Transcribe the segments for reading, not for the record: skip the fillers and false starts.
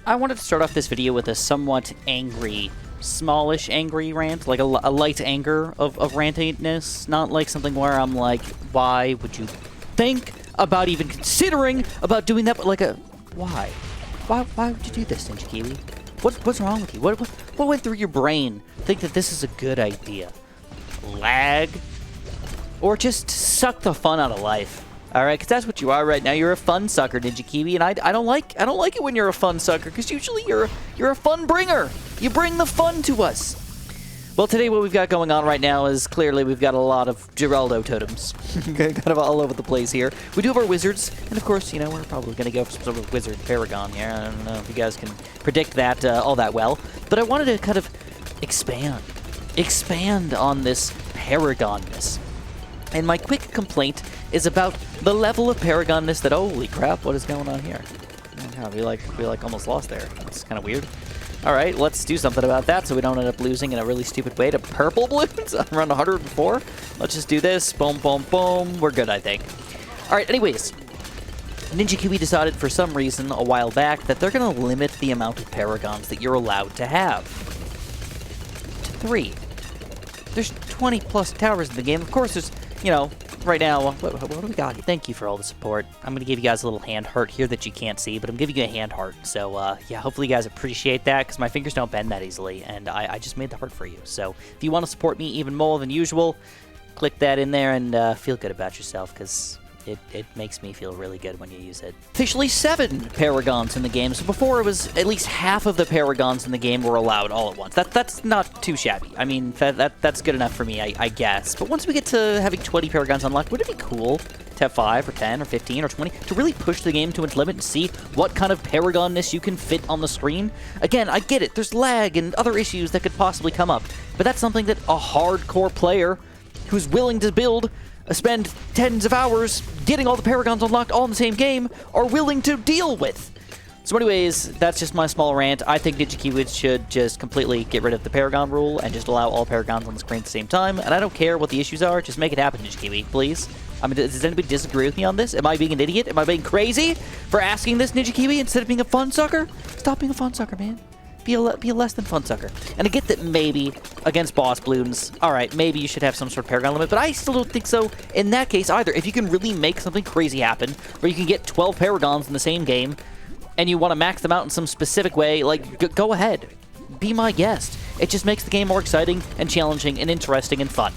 I wanted to start off this video with a somewhat angry, smallish angry rant, like a light anger of rantiness, not like something where I'm like, why would you think about even considering about doing that, but like a, why? Why would you do this, Ninja Kiwi? What's wrong with you? What went through your brain? Think that this is a good idea? Lag? Or just suck the fun out of life? All right, because that's what you are right now. You're a fun sucker, Ninja Kiwi, and I don't like it when you're a fun sucker, because usually you're a fun bringer. You bring the fun to us. Well, today what we've got going on right now is clearly we've got a lot of Geraldo totems, kind of all over the place here. We do have our wizards, and of course, you know, we're probably going to go for some sort of wizard Paragon here. I don't know if you guys can predict that all that well, but I wanted to kind of expand on this Paragonness. And my quick complaint is about the level of Paragonness that, holy crap, what is going on here? Oh, we like almost lost there. That's kind of weird. All right, let's do something about that so we don't end up losing in a really stupid way to purple Bloons around 104. Let's just do this. Boom, boom, boom. We're good, I think. All right, anyways. Ninja Kiwi decided for some reason a while back that they're going to limit the amount of Paragons that you're allowed to have to 3. There's 20 plus towers in the game. Of course, there's, you know, right now, what do we got here? Thank you for all the support. I'm going to give you guys a little hand heart here that you can't see, but I'm giving you a hand heart. So, yeah, hopefully you guys appreciate that, because my fingers don't bend that easily, and I just made the heart for you. So, if you want to support me even more than usual, click that in there and feel good about yourself, because it makes me feel really good when you use it. Officially 7 Paragons in the game, so before it was at least half of the Paragons in the game were allowed all at once. That's not too shabby. I mean, that's good enough for me, I guess. But once we get to having 20 Paragons unlocked, wouldn't it be cool to have 5 or 10 or 15 or 20 to really push the game to its limit and see what kind of Paragonness you can fit on the screen? Again, I get it. There's lag and other issues that could possibly come up, but that's something that a hardcore player who's willing to spend tens of hours getting all the Paragons unlocked all in the same game are willing to deal with. So anyways, that's just my small rant. I think Ninja Kiwi should just completely get rid of the Paragon rule and just allow all Paragons on the screen at the same time. And I don't care what the issues are, just make it happen, Ninja Kiwi, please. I mean, does anybody disagree with me on this? Am I being an idiot? Am I being crazy for asking this, Ninja Kiwi, instead of being a fun sucker? Stop being a fun sucker, man. Be a less than fun sucker. And I get that maybe against boss Bloons, alright, maybe you should have some sort of Paragon limit, but I still don't think so in that case either. If you can really make something crazy happen, where you can get 12 Paragons in the same game, and you want to max them out in some specific way, like, go ahead. Be my guest. It just makes the game more exciting and challenging and interesting and fun.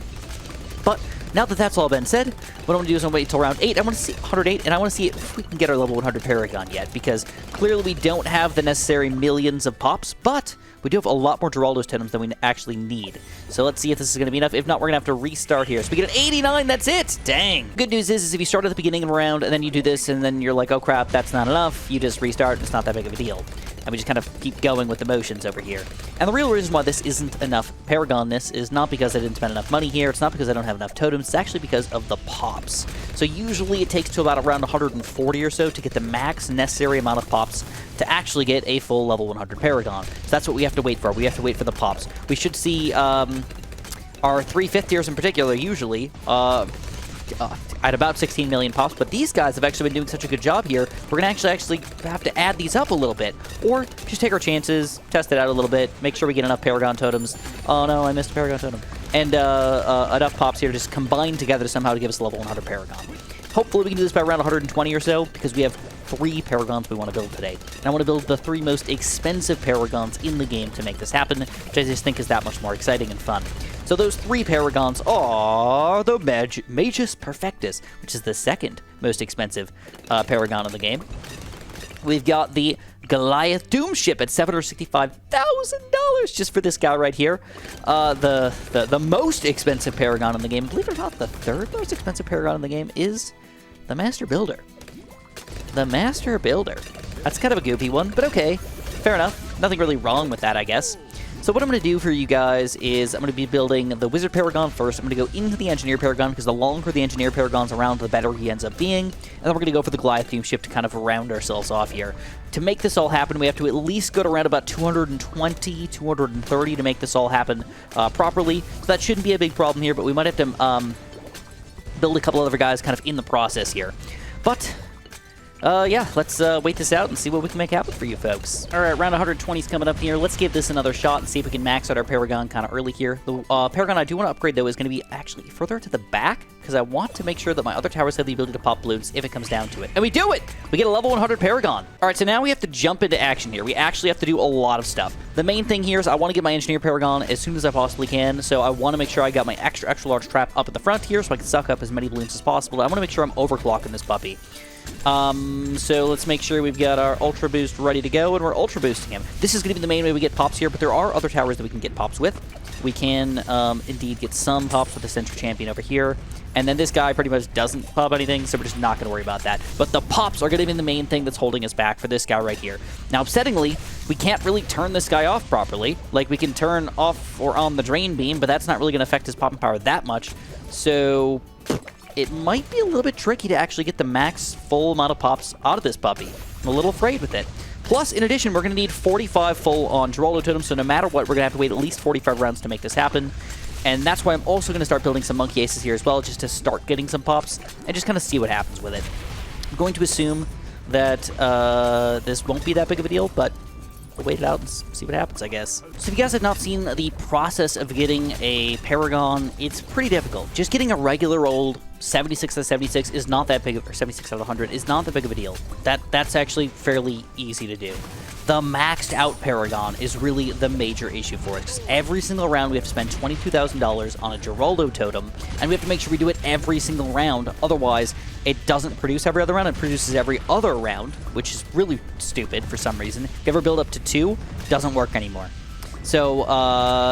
But now that that's all been said, what I'm going to do is I'm going to wait until round 8. I want to see 108, and I want to see if we can get our level 100 Paragon yet, because clearly we don't have the necessary millions of pops, but we do have a lot more Geraldo's totems than we actually need. So let's see if this is going to be enough. If not, we're going to have to restart here. So we get an 89, that's it! Dang! Good news is if you start at the beginning of a round, and then you do this, and then you're like, oh crap, that's not enough, you just restart, it's not that big of a deal. And we just kind of keep going with the motions over here. And the real reason why this isn't enough Paragonness is not because I didn't spend enough money here, it's not because I don't have enough totems, it's actually because of the pops. So usually it takes to about around 140 or so to get the max necessary amount of pops to actually get a full level 100 Paragon. So that's what we have to wait for. We have to wait for the pops. We should see our 350ers in particular usually at about 16 million pops, but these guys have actually been doing such a good job here, we're going to actually have to add these up a little bit, or just take our chances, test it out a little bit, make sure we get enough Paragon totems. Oh no, I missed a Paragon totem. And enough pops here to just combine together somehow to give us a level 100 Paragon. Hopefully we can do this by around 120 or so, because we have 3 Paragons we want to build today. And I want to build the 3 most expensive Paragons in the game to make this happen, which I just think is that much more exciting and fun. So those 3 Paragons are the Magus Perfectus, which is the 2nd most expensive Paragon in the game. We've got the Goliath Doom Ship at $765,000 just for this guy right here. The most expensive Paragon in the game, believe it or not, the 3rd most expensive Paragon in the game is the Master Builder. The Master Builder. That's kind of a goofy one, but okay. Fair enough. Nothing really wrong with that, I guess. So what I'm going to do for you guys is I'm going to be building the Wizard Paragon first. I'm going to go into the Engineer Paragon because the longer the Engineer Paragon's around, the better he ends up being. And then we're going to go for the Goliath Doom Ship to kind of round ourselves off here. To make this all happen, we have to at least go to around about 220, 230 to make this all happen properly. So that shouldn't be a big problem here, but we might have to build a couple other guys kind of in the process here. But Yeah, let's wait this out and see what we can make happen for you folks. All right, round 120 is coming up here. Let's give this another shot and see if we can max out our Paragon kind of early here. The Paragon I do want to upgrade, though, is going to be actually further to the back, because I want to make sure that my other towers have the ability to pop Bloons if it comes down to it. And we do it! We get a level 100 Paragon. All right, so now we have to jump into action here. We actually have to do a lot of stuff. The main thing here is I want to get my Engineer Paragon as soon as I possibly can, so I want to make sure I got my extra large trap up at the front here so I can suck up as many Bloons as possible. I want to make sure I'm overclocking this puppy. So let's make sure we've got our Ultra Boost ready to go, and we're Ultra Boosting him. This is going to be the main way we get pops here, but there are other towers that we can get pops with. We can, indeed, get some pops with the Central Champion over here. And then this guy pretty much doesn't pop anything, so we're just not going to worry about that. But the pops are going to be the main thing that's holding us back for this guy right here. Now, upsettingly, we can't really turn this guy off properly. Like, we can turn off or on the Drain Beam, but that's not really going to affect his popping power that much. So it might be a little bit tricky to actually get the max full amount of pops out of this puppy. I'm a little afraid with it. Plus, in addition, we're going to need 45 full on Geraldo totems, so no matter what, we're going to have to wait at least 45 rounds to make this happen. And that's why I'm also going to start building some Monkey Aces here as well, just to start getting some pops and just kind of see what happens with it. I'm going to assume that this won't be that big of a deal, but we'll wait it out and see what happens, I guess. So if you guys have not seen the process of getting a Paragon, it's pretty difficult. Just getting a regular old 76 out of 76 is not that big of, or 76 out of 100 is not that big of a deal. That's actually fairly easy to do. The maxed out Paragon is really the major issue for us, because every single round we have to spend $22,000 on a Geraldo totem, and we have to make sure we do it every single round. Otherwise, it doesn't produce every other round, it produces every other round, which is really stupid for some reason. If you ever build up to 2, it doesn't work anymore. So,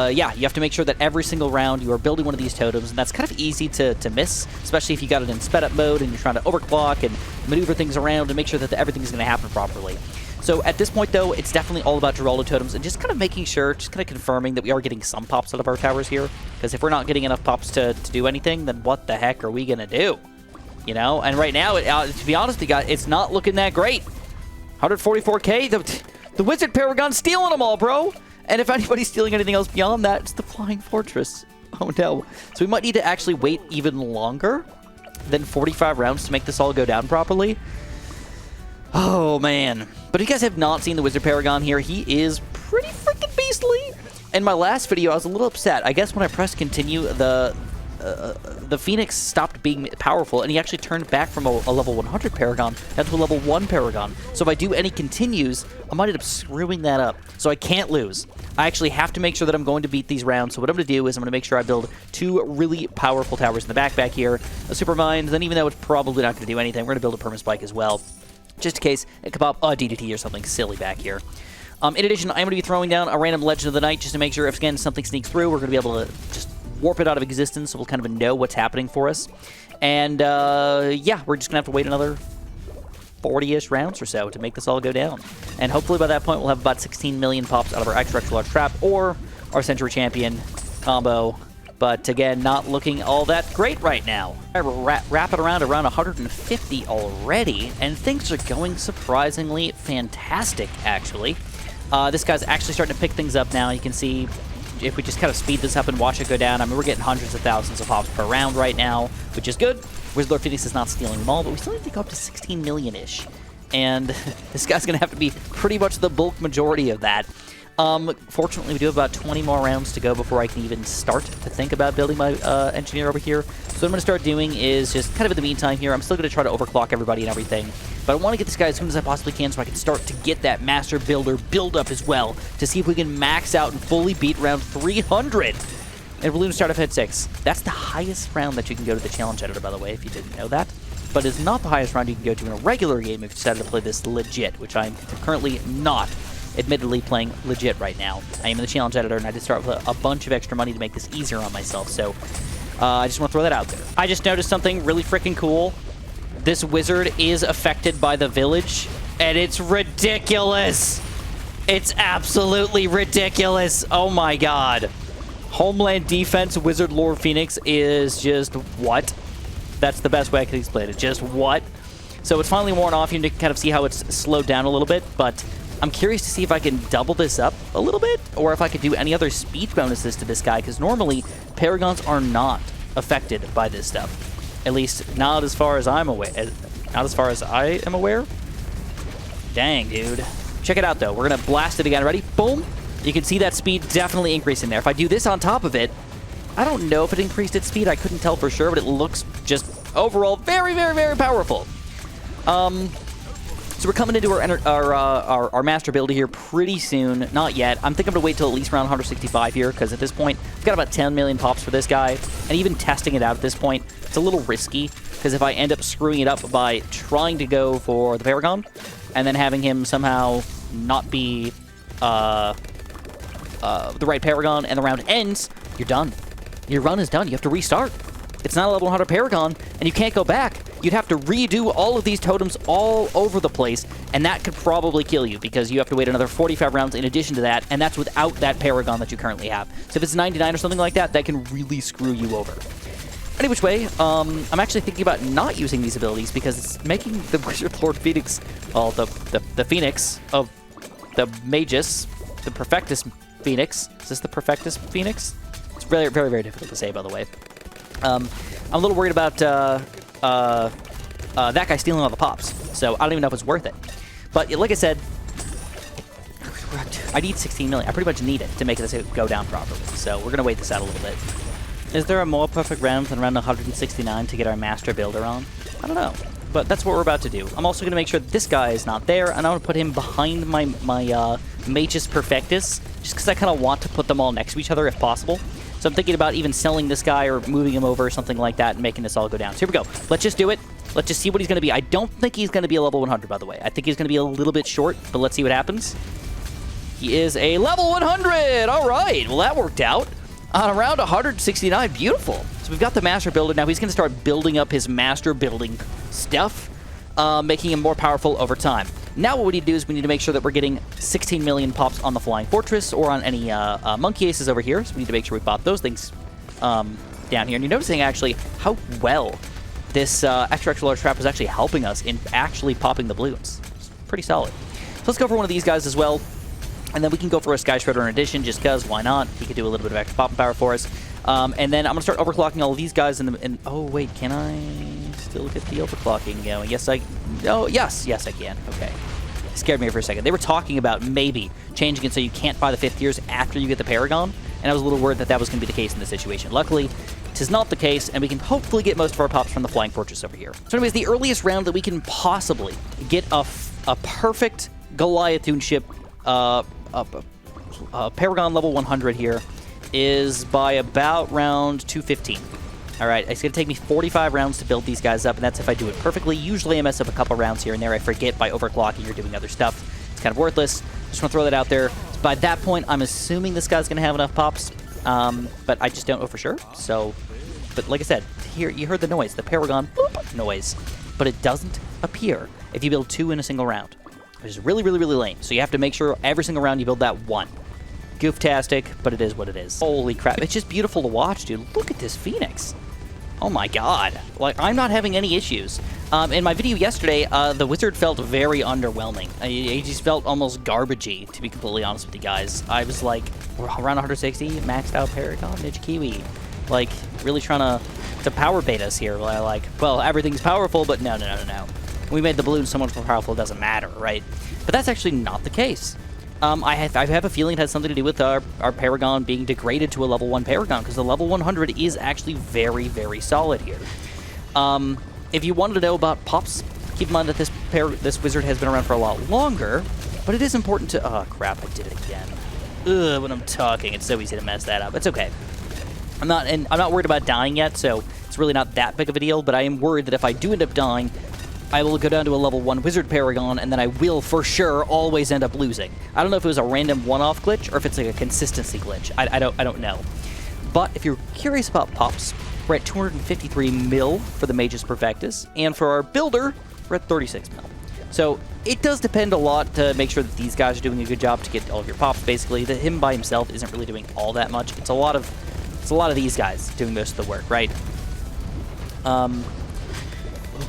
yeah, you have to make sure that every single round you are building one of these totems, and that's kind of easy to miss, especially if you got it in sped up mode and you're trying to overclock and maneuver things around to make sure that everything's going to happen properly. So at this point, though, it's definitely all about Geraldo totems and just kind of making sure, just kind of confirming that we are getting some pops out of our towers here. Because if we're not getting enough pops to do anything, then what the heck are we going to do? You know? And right now, to be honest, it's not looking that great. 144k, the Wizard Paragon's stealing them all, bro. And if anybody's stealing anything else beyond that, it's the Flying Fortress. Oh, no. So we might need to actually wait even longer than 45 rounds to make this all go down properly. Oh, man. But if you guys have not seen the Wizard Paragon here, he is pretty freaking beastly. In my last video, I was a little upset. I guess when I pressed continue, the Phoenix stopped being powerful, and he actually turned back from a level 100 Paragon down to a level 1 Paragon. So if I do any continues, I might end up screwing that up. So I can't lose. I actually have to make sure that I'm going to beat these rounds. So what I'm going to do is I'm going to make sure I build 2 really powerful towers in the back here. A Super Mind, then even though it's probably not going to do anything, we're going to build a Perma Spike as well, just in case it could pop a DDT or something silly back here. In addition, I'm going to be throwing down a random Legend of the Night just to make sure if, again, something sneaks through, we're going to be able to just warp it out of existence, so we'll kind of know what's happening for us. And, yeah, we're just going to have to wait another 40-ish rounds or so to make this all go down. And hopefully by that point, we'll have about 16 million pops out of our extra large trap or our Century Champion combo. But, again, not looking all that great right now. We're wrapping around 150 already, and things are going surprisingly fantastic, actually. This guy's actually starting to pick things up now. You can see if we just kind of speed this up and watch it go down, I mean, we're getting hundreds of thousands of pops per round right now, which is good. Wizard Lord Phoenix is not stealing them all, but we still need to go up to 16 million-ish. And this guy's going to have to be pretty much the bulk majority of that. Fortunately, we do have about 20 more rounds to go before I can even start to think about building my engineer over here. So what I'm going to start doing is just kind of in the meantime here, I'm still going to try to overclock everybody and everything. But I want to get this guy as soon as I possibly can so I can start to get that Master Builder build up as well to see if we can max out and fully beat round 300. And Bloons start off at 6. That's the highest round that you can go to the challenge editor, by the way, if you didn't know that. But it's not the highest round you can go to in a regular game if you decided to play this legit, which I'm currently not admittedly playing legit right now. I am in the challenge editor, and I did start with a bunch of extra money to make this easier on myself, so I just want to throw that out there. I just noticed something really freaking cool. This wizard is affected by the village, and it's ridiculous. It's absolutely ridiculous. Oh my god. Homeland Defense Wizard Lord Phoenix is just what? That's the best way I can explain it. Just what? So it's finally worn off. You can kind of see how it's slowed down a little bit, but I'm curious to see if I can double this up a little bit, or if I could do any other speed bonuses to this guy, because normally Paragons are not affected by this stuff. At least not as far as I'm aware. Not as far as I am aware. Dang, dude. Check it out, though. We're going to blast it again. Ready? Boom. You can see that speed definitely increasing there. If I do this on top of it, I don't know if it increased its speed. I couldn't tell for sure, but it looks just overall very, very, very powerful. So we're coming into our master build here pretty soon. Not yet. I'm thinking I'm going to wait till at least around 165 here, because at this point, I've got about 10 million pops for this guy. And even testing it out at this point, it's a little risky, because if I end up screwing it up by trying to go for the Paragon, and then having him somehow not be the right Paragon, and the round ends, you're done. Your run is done. You have to restart. It's not a level 100 Paragon, and you can't go back. You'd have to redo all of these totems all over the place, and that could probably kill you, because you have to wait another 45 rounds in addition to that, and that's without that Paragon that you currently have. So if it's 99 or something like that, that can really screw you over. Any which way, I'm actually thinking about not using these abilities, because it's making the Wizard Lord Phoenix, well, the Phoenix of the Magus, the Perfectus Phoenix. Is this the Perfectus Phoenix? It's very, very, very difficult to say, by the way. I'm a little worried about that guy stealing all the pops, so I don't even know if it's worth it. But like I said, I need 16 million. I pretty much need it to make this go down properly, so we're going to wait this out a little bit. Is there a more perfect round than round 169 to get our master builder on? I don't know, but that's what we're about to do. I'm also going to make sure that this guy is not there, and I want to put him behind my Magus Perfectus, just because I kind of want to put them all next to each other if possible. So I'm thinking about even selling this guy or moving him over or something like that and making this all go down. So here we go. Let's just do it. Let's just see what he's going to be. I don't think he's going to be a level 100, by the way. I think he's going to be a little bit short, but let's see what happens. He is a level 100! All right, well, that worked out. On around 169, beautiful. So we've got the master builder. Now he's going to start building up his master building stuff, making him more powerful over time. Now what we need to do is we need to make sure that we're getting 16 million pops on the Flying Fortress or on any Monkey Aces over here. So we need to make sure we bought those things down here. And you're noticing actually how well this extra large trap is actually helping us in actually popping the Bloons. It's pretty solid. So let's go for one of these guys as well. And then we can go for a Sky Shredder in addition, just because, why not? He could do a little bit of extra popping power for us. And then I'm going to start overclocking all of these guys. Oh, wait, can I still get the overclocking going? Yes, oh, yes, I can. Okay. It scared me for a second. They were talking about maybe changing it so you can't buy the 5th tiers after you get the Paragon, and I was a little worried that that was going to be the case in this situation. Luckily, it is not the case, and we can hopefully get most of our pops from the Flying Fortress over here. So anyways, the earliest round that we can possibly get a perfect Goliath ship Paragon level 100 here is by about round 215. All right, it's going to take me 45 rounds to build these guys up, and that's if I do it perfectly. Usually I mess up a couple rounds here and there. I forget by overclocking or doing other stuff. It's kind of worthless. Just want to throw that out there. So by that point, I'm assuming this guy's going to have enough pops, but I just don't know for sure. So, but like I said, here you heard the noise, the Paragon boop noise, but it doesn't appear if you build 2 in a single round, which is really, really, really lame. So you have to make sure every single round you build that 1. Gooftastic, but it is what it is. Holy crap. It's just beautiful to watch, dude. Look at this Phoenix. Oh my god. Like, I'm not having any issues. In my video yesterday, the Wizard felt very underwhelming. He just felt almost garbagey, to be completely honest with you guys. I was like, we're around 160, maxed out Paragon, Ninja Kiwi. Like, really trying to power bait us here. Like, well, everything's powerful, but no. We made the Bloons so much more powerful, it doesn't matter, right? But that's actually not the case. I have a feeling it has something to do with our Paragon being degraded to a level 1 Paragon, because the level 100 is actually very, very solid here. If you wanted to know about pops, keep in mind that this wizard has been around for a lot longer, but it is important to... Oh, crap, I did it again. Ugh, when I'm talking, it's so easy to mess that up. It's okay. I'm not worried about dying yet, so it's really not that big of a deal, but I am worried that if I do end up dying, I will go down to a level 1 Wizard Paragon, and then I will, for sure, always end up losing. I don't know if it was a random one-off glitch, or if it's like a consistency glitch. I don't know. But if you're curious about pops, we're at 253 mil for the Magus Perfectus, and for our builder, we're at 36 mil. So it does depend a lot to make sure that these guys are doing a good job to get all of your pops, basically. That him by himself isn't really doing all that much. It's a lot of these guys doing most of the work, right?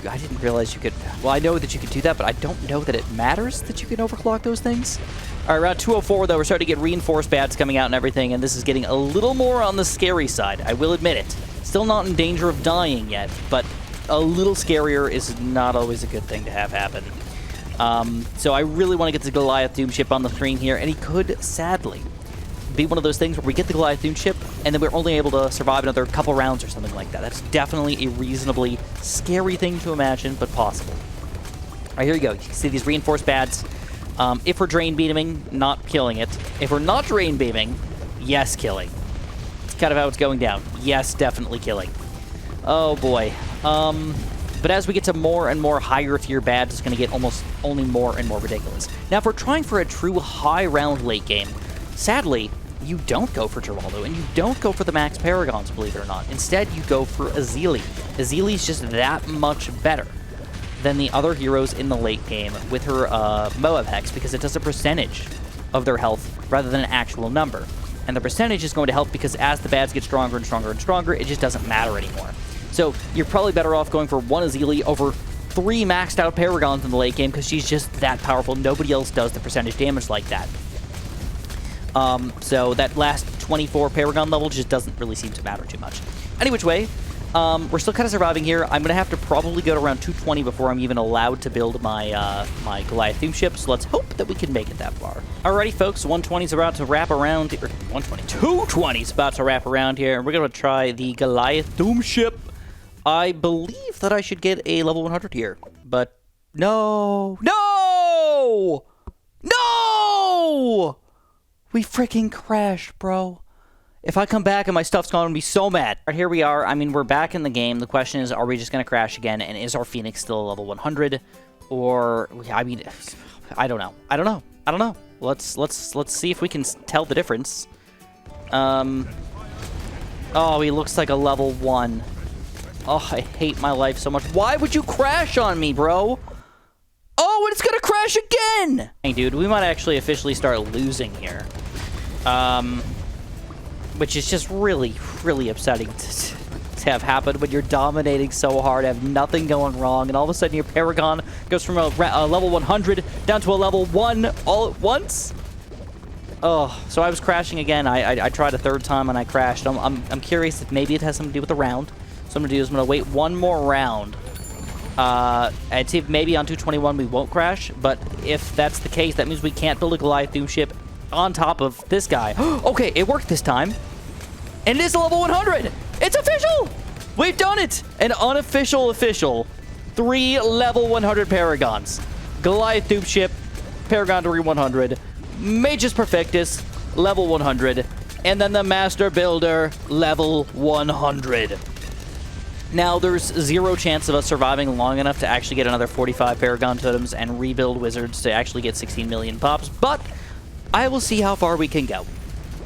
I didn't realize you could... Well, I know that you could do that, but I don't know that it matters that you can overclock those things. All right, around 204, though, we're starting to get reinforced bats coming out and everything, and this is getting a little more on the scary side. I will admit it. Still not in danger of dying yet, but a little scarier is not always a good thing to have happen. So I really want to get the Goliath Doom ship on the screen here, and he could, sadly, be one of those things where we get the Goliath Doom ship, and then we're only able to survive another couple rounds or something like that. That's definitely a reasonably scary thing to imagine, but possible. All right, here we go. You can see these reinforced bads. If we're drain beaming, not killing it. If we're not drain beaming, yes, killing. It's kind of how it's going down. Yes, definitely killing. Oh, boy. But as we get to more and more higher tier bads, it's going to get almost only more and more ridiculous. Now, if we're trying for a true high round late game, sadly, you don't go for Geraldo, and you don't go for the max Paragons, believe it or not. Instead, you go for Azili. Azili's just that much better than the other heroes in the late game with her Moab Hex, because it does a percentage of their health rather than an actual number. And the percentage is going to help because as the bads get stronger and stronger and stronger, it just doesn't matter anymore. So you're probably better off going for one Azili over 3 maxed out Paragons in the late game because she's just that powerful. Nobody else does the percentage damage like that. So that last 24 Paragon level just doesn't really seem to matter too much. Any which way, we're still kind of surviving here. I'm going to have to probably go to around 220 before I'm even allowed to build my my Goliath Doom ship, so let's hope that we can make it that far. Alrighty, folks, 120 is about to wrap around, or 220 is about to wrap around here, and we're going to try the Goliath Doom ship. I believe that I should get a level 100 here, but no! No! No! We freaking crashed, bro. If I come back and my stuff's gone, I'm gonna be so mad. All right, here we are. I mean, we're back in the game. The question is, are we just gonna crash again? And is our Phoenix still a level 100? Or, I mean, I don't know. I don't know. Let's see if we can tell the difference. Oh, he looks like a level 1. Oh, I hate my life so much. Why would you crash on me, bro? Oh, and it's gonna crash again! Hey, dude, we might actually officially start losing here. Which is just really, really upsetting to have happen when you're dominating so hard, have nothing going wrong, and all of a sudden your Paragon goes from a level 100 down to a level 1 all at once? Oh, so I was crashing again. I tried a third time and I crashed. I'm curious if maybe it has something to do with the round. So I'm going to do is I'm going to wait one more round. And see if maybe on 221 we won't crash, but if that's the case, that means we can't build a Goliath Doom ship on top of this guy. Okay, it worked this time. And it is a level 100! It's official! We've done it! An unofficial official. 3 level 100 Paragons. Goliath Doom ship, Paragon 100, Magus Perfectus, level 100, and then the Master Builder, level 100. Now, there's 0 chance of us surviving long enough to actually get another 45 Paragon totems and rebuild wizards to actually get 16 million pops, but I will see how far we can go.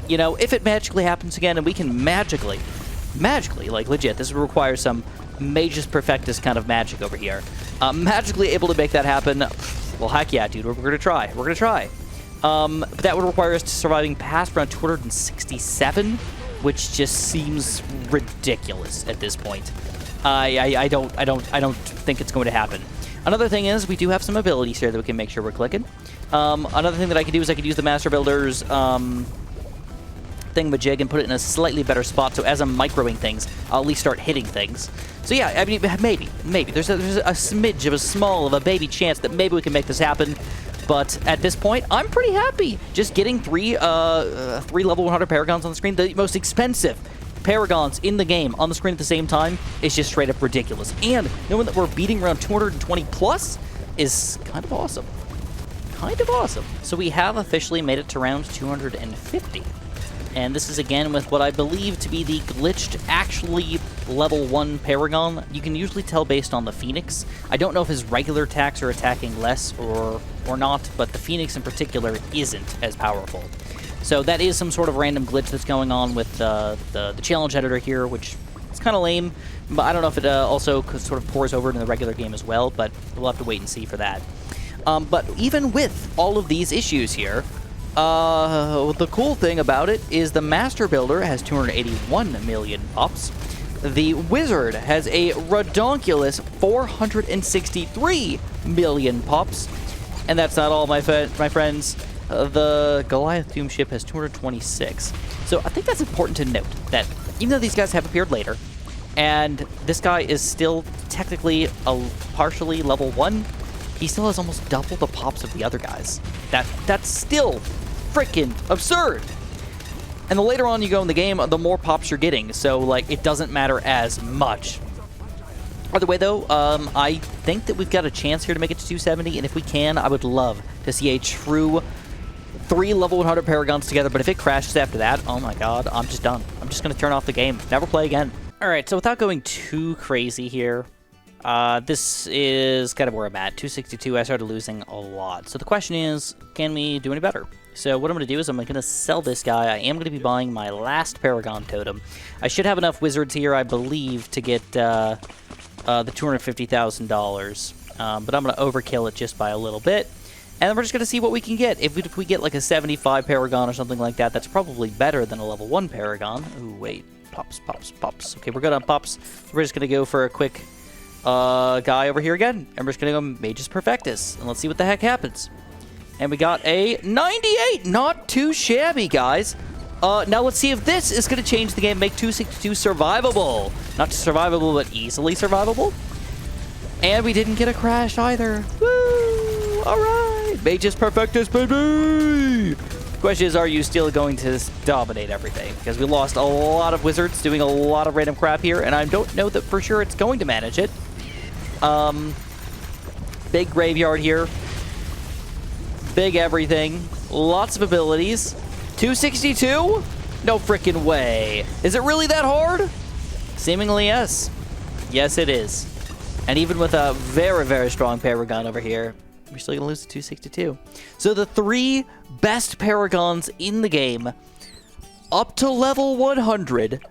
You know, if it magically happens again and we can magically, like legit, this would require some Magus Perfectus kind of magic over here. Magically able to make that happen, well, heck yeah, dude, we're going to try. We're going to try. But that would require us to surviving past around 267, which just seems ridiculous at this point. I don't think it's going to happen. Another thing is we do have some abilities here that we can make sure we're clicking. Another thing that I could do is I could use the Master Builder's thingamajig and put it in a slightly better spot, so as I'm microing things, I'll at least start hitting things. So yeah, I mean, maybe. There's a smidge of a baby chance that maybe we can make this happen. But at this point, I'm pretty happy. Just getting 3 level 100 Paragons on the screen, the most expensive Paragons in the game on the screen at the same time, is just straight up ridiculous. And knowing that we're beating around 220 plus is kind of awesome. Kind of awesome. So we have officially made it to round 250. And this is again with what I believe to be the glitched, actually level 1 Paragon. You can usually tell based on the Phoenix. I don't know if his regular attacks are attacking less or not, but the Phoenix in particular isn't as powerful. So that is some sort of random glitch that's going on with the challenge editor here, which is kind of lame. But I don't know if it also sort of pours over into the regular game as well, but we'll have to wait and see for that. But even with all of these issues here, the cool thing about it is the Master Builder has 281 million pops. The Wizard has a redonkulous 463 million pops. And that's not all, my friends. The Goliath Doom ship has 226. So I think that's important to note, that even though these guys have appeared later, and this guy is still technically a partially level 1, he still has almost double the pops of the other guys. That's still freaking absurd. And the later on you go in the game, the more pops you're getting. So, like, it doesn't matter as much. Either way, though, I think that we've got a chance here to make it to 270. And if we can, I would love to see a true 3 level 100 Paragons together. But if it crashes after that, oh my god, I'm just done. I'm just going to turn off the game. Never play again. All right, so without going too crazy here, this is kind of where I'm at. 262, I started losing a lot. So the question is, can we do any better? So what I'm going to do is I'm going to sell this guy. I am going to be buying my last Paragon totem. I should have enough wizards here, I believe, to get the $250,000. But I'm going to overkill it just by a little bit. And then we're just going to see what we can get. If we get like a 75 Paragon or something like that, that's probably better than a level 1 Paragon. Ooh, wait. Pops, pops, pops. Okay, we're good on pops. We're just going to go for a quick guy over here again. And we're just going to go Magus Perfectus. And let's see what the heck happens. And we got a 98. Not too shabby, guys. Now let's see if this is going to change the game, make 262 survivable. Not just survivable, but easily survivable. And we didn't get a crash either. Woo! All right. Magus Perfectus, baby! The question is, are you still going to dominate everything? Because we lost a lot of wizards doing a lot of random crap here, and I don't know that for sure it's going to manage it. Big graveyard here. Big everything. Lots of abilities. 262? No freaking way. Is it really that hard? Seemingly, yes. Yes, it is. And even with a very, very strong Paragon over here, we're still going to lose to 262. So the 3 best Paragons in the game, up to level 100,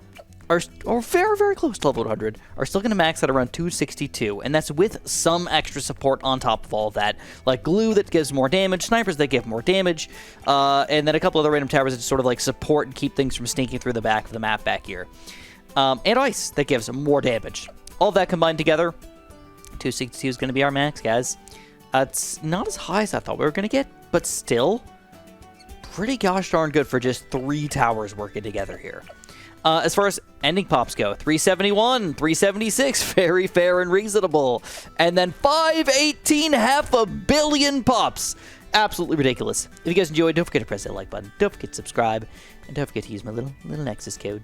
or very, very close to level 100, are still going to max at around 262. And that's with some extra support on top of all of that. Like glue that gives more damage, snipers that give more damage, and then a couple other random towers that just sort of like support and keep things from sneaking through the back of the map back here. And ice that gives more damage. All of that combined together, 262 is going to be our max, guys. It's not as high as I thought we were going to get, but still pretty gosh darn good for just 3 towers working together here. As far as ending pops go, 371, 376, very fair and reasonable. And then 518, half a billion pops. Absolutely ridiculous. If you guys enjoyed, don't forget to press that like button. Don't forget to subscribe. And don't forget to use my little Nexus code.